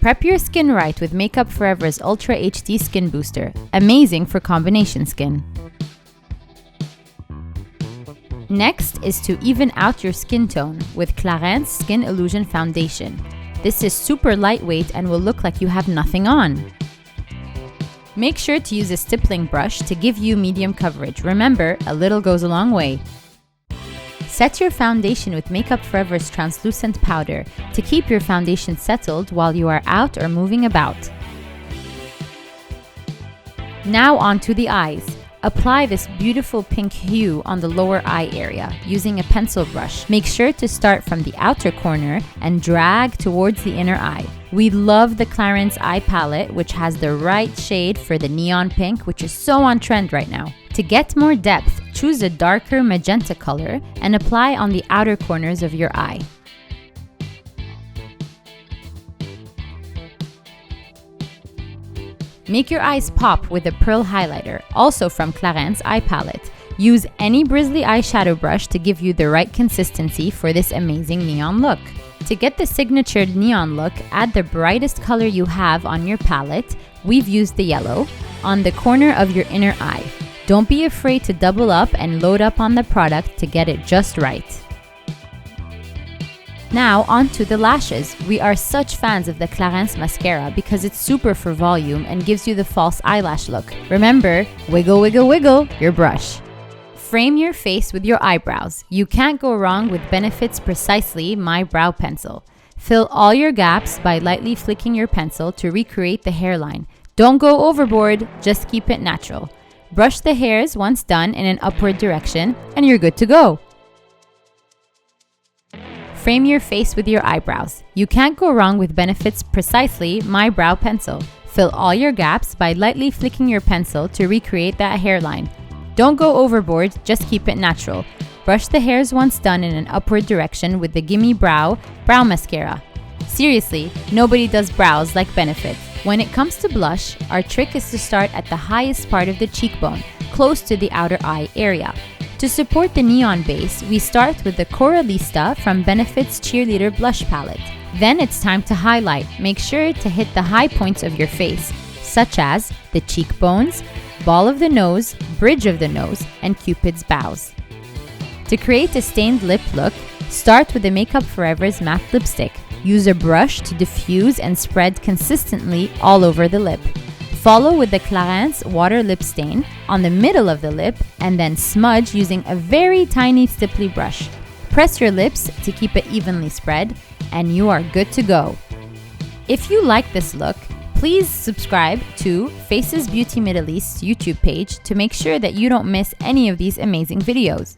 Prep your skin right with Makeup Forever's Ultra HD Skin Booster, amazing for combination skin. Next is to even out your skin tone with Clarins Skin Illusion Foundation. This is super lightweight and will look like you have nothing on. Make sure to use a stippling brush to give you medium coverage. Remember, a little goes a long way. Set your foundation with Makeup Forever's translucent powder to keep your foundation settled while you are out or moving about. Now onto the eyes. Apply this beautiful pink hue on the lower eye area using a pencil brush. Make sure to start from the outer corner and drag towards the inner eye. We love the Clarins eye palette, which has the right shade for the neon pink, which is so on trend right now. To get more depth, choose a darker magenta color and apply on the outer corners of your eye. Make your eyes pop with a pearl highlighter, also from Clarins eye palette. Use any bristly eyeshadow brush to give you the right consistency for this amazing neon look. To get the signature neon look, add the brightest color you have on your palette. We've used the yellow on the corner of your inner eye. Don't be afraid to double up and load up on the product to get it just right. Now onto the lashes. We are such fans of the Clarins mascara because it's super for volume and gives you the false eyelash look. Remember, wiggle, wiggle, wiggle your brush. Frame your face with your eyebrows. You can't go wrong with Benefit's Precisely My Brow Pencil. Fill all your gaps by lightly flicking your pencil to recreate the hairline. Don't go overboard, just keep it natural. Brush the hairs once done in an upward direction and you're good to go. Frame your face with your eyebrows. You can't go wrong with Benefit's Precisely My Brow Pencil. Fill all your gaps by lightly flicking your pencil to recreate that hairline. Don't go overboard, just keep it natural. Brush the hairs once done in an upward direction with the Gimme Brow Mascara. Seriously, nobody does brows like Benefit. When it comes to blush, our trick is to start at the highest part of the cheekbone, close to the outer eye area. To support the neon base, we start with the Coralista from Benefit's Cheerleader Blush Palette. Then it's time to highlight. Make sure to hit the high points of your face, such as the cheekbones, ball of the nose, bridge of the nose, and Cupid's bows. To create a stained lip look, start with the Makeup Forever's matte lipstick. Use a brush to diffuse and spread consistently all over the lip. Follow with the Clarins water lip stain on the middle of the lip and then smudge using a very tiny stipply brush. Press your lips to keep it evenly spread and you are good to go. If you like this look, please subscribe to Facesbeauty Middle East's YouTube page to make sure that you don't miss any of these amazing videos.